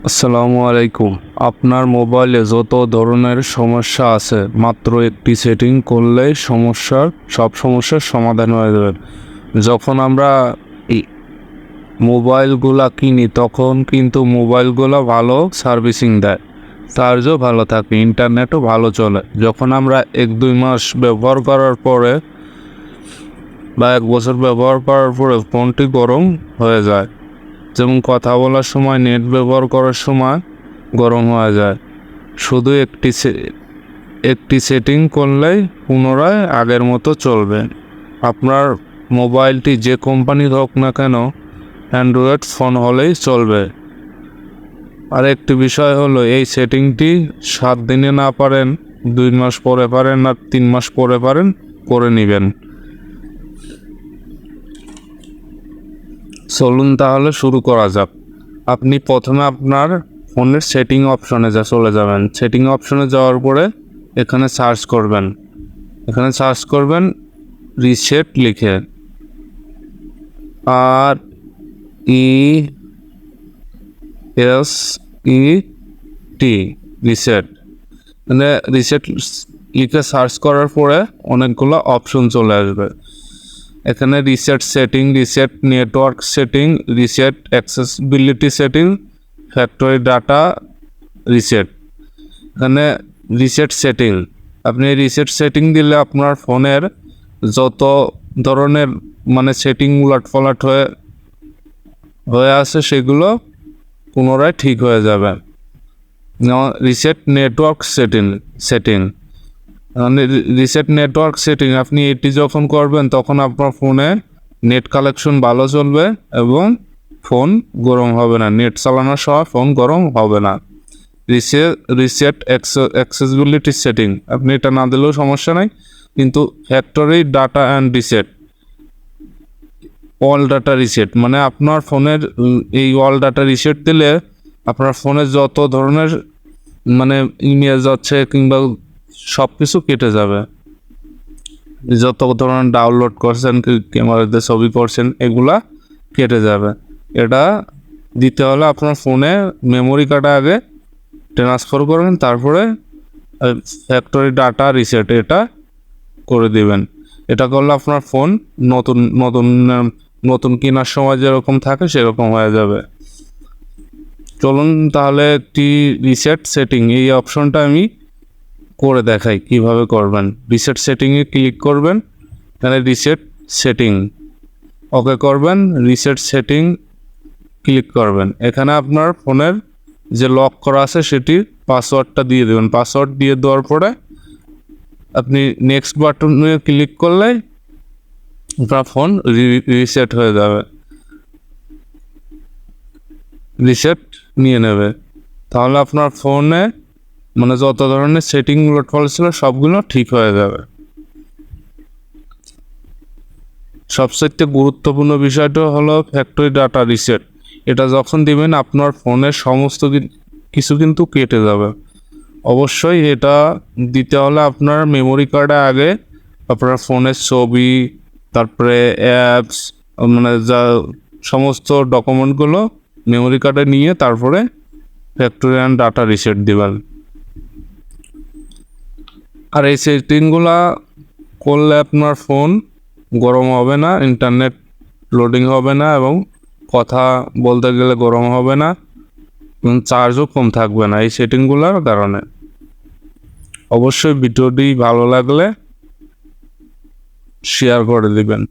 আসসালামু আলাইকুম। আপনার মোবাইলে যত ধরনের সমস্যা আছে মাত্র একটি সেটিং করলেই সব সমস্যার সমাধান হয়ে যাবে। যখন আমরা এই মোবাইলগুলা কিনি তখন কিন্তু মোবাইলগুলো ভালো সার্ভিসিং দেয়, চার্জও ভালো থাকে, ইন্টারনেটও ভালো চলে। যখন আমরা 1-2 মাস ব্যবহার করার পরে বা 1 বছর ব্যবহার করার পরে ফোনটি গরম হয়ে যায়, যেমন কথা বলার সময়, নেট ব্যবহার করার সময় গরম হয়ে যায়। শুধু একটি সেটিং করলেই পুনরায় আগের মতো চলবে। আপনার মোবাইলটি যে কোম্পানির হোক না কেন, অ্যান্ড্রয়েড ফোন হলেই চলবে। আর একটি বিষয় হলো, এই সেটিংটি 7 দিনে না পারেন 2 মাস পরে পারেন, আর 3 মাস পরে পারেন, করে নেবেন। চলুন তাহলে শুরু করা যাক। আপনি প্রথমে আপনার ফোনের সেটিং অপশনে চলে যাবেন। সেটিং অপশনে যাওয়ার পরে এখানে সার্চ করবেন রিসেট লিখে, RESET, রিসেট। মানে রিসেট লিখে সার্চ করার পরে অনেকগুলো অপশন চলে আসবে। এখানে reset setting, reset network setting, reset accessibility setting, factory data reset. এখানে রিসেট সেটিং, আপনি রিসেট সেটিং দিলে আপনার ফোনের যত ধরনের সেটিং উলটপালট হয়ে আছে সেগুলো পুনরায় ঠিক হয়ে যাবে। Reset network setting reset network setting, আপনি এটি যখন করবেন তখন আপনার ফোনে নেট কালেকশন ভালো চলবে এবং ফোন গরম হবে না। নেট চালানোর সময় ফোন গরম হবে না। রিসেট অ্যাক্সেসিবিলিটি সেটিং, আপনি এটা না দিলেও সমস্যা নাই, কিন্তু factory data and reset, all data reset, মানে আপনার ফোনের এই অল ডাটা রিসেট দিলে আপনার ফোনের যত ধরনের ইমেজ আছে কিংবা সব কিছু কেটে যাবে। যত ধরনের ডাউনলোড করছেন, ক্যামেরাতে ছবি করছেন, এগুলা কেটে যাবে। এটা দিতে হলে আপনার ফোনে মেমোরি কার্ডে আগে ট্রান্সফার করবেন, তারপরে ফ্যাক্টরি ডাটা রিসেট এটা করে দিবেন। এটা করলে আপনার ফোন নতুন নতুন নতুন কেনার সময় যেরকম থাকে সেরকম হয়ে যাবে। চলুন তাহলে একটি রিসেট সেটিং, এই অপশনটা আমি করে দেখাই কিভাবে করবেন। রিসেট সেটিংয়ে ক্লিক করবেন, এখানে রিসেট সেটিং ওকে করবেন, রিসেট সেটিং ক্লিক করবেন। এখানে আপনার ফোনের যে লক করা আছে সেটির পাসওয়ার্ডটা দিয়ে দেবেন। পাসওয়ার্ড দিয়ে দেওয়ার পরে আপনি নেক্সট বাটনে ক্লিক করলে আপনার ফোন রিসেট হয়ে যাবে, রিসেট নিয়ে নেবে। তাহলে আপনার ফোনে যত ধরনের সেটিং উলটপাল ছিল সবগুলো ঠিক হয়ে যাবে। সবচেয়ে গুরুত্বপূর্ণ বিষয়টা হলো ফ্যাক্টরি ডাটা রিসেট। এটা যখন দিবেন আপনার ফোনের সমস্ত কিছু কিন্তু কেটে যাবে। অবশ্যই এটা দিতে হলে আপনার মেমোরি কার্ডে আগে আপনার ফোনের ছবি, তারপরে অ্যাপস, যা সমস্ত ডকুমেন্টগুলো মেমোরি কার্ডে নিয়ে তারপরে ফ্যাক্টরি অ্যান্ড ডাটা রিসেট দিবেন। আর এই সেটিংগুলা করলে আপনার ফোন গরম হবে না, ইন্টারনেট লোডিং হবে না, এবং কথা বলতে গেলে গরম হবে না, চার্জও কম থাকবে না এই সেটিংগুলোর কারণে। অবশ্যই ভিডিওটি ভালো লাগলে শেয়ার করে দিবেন।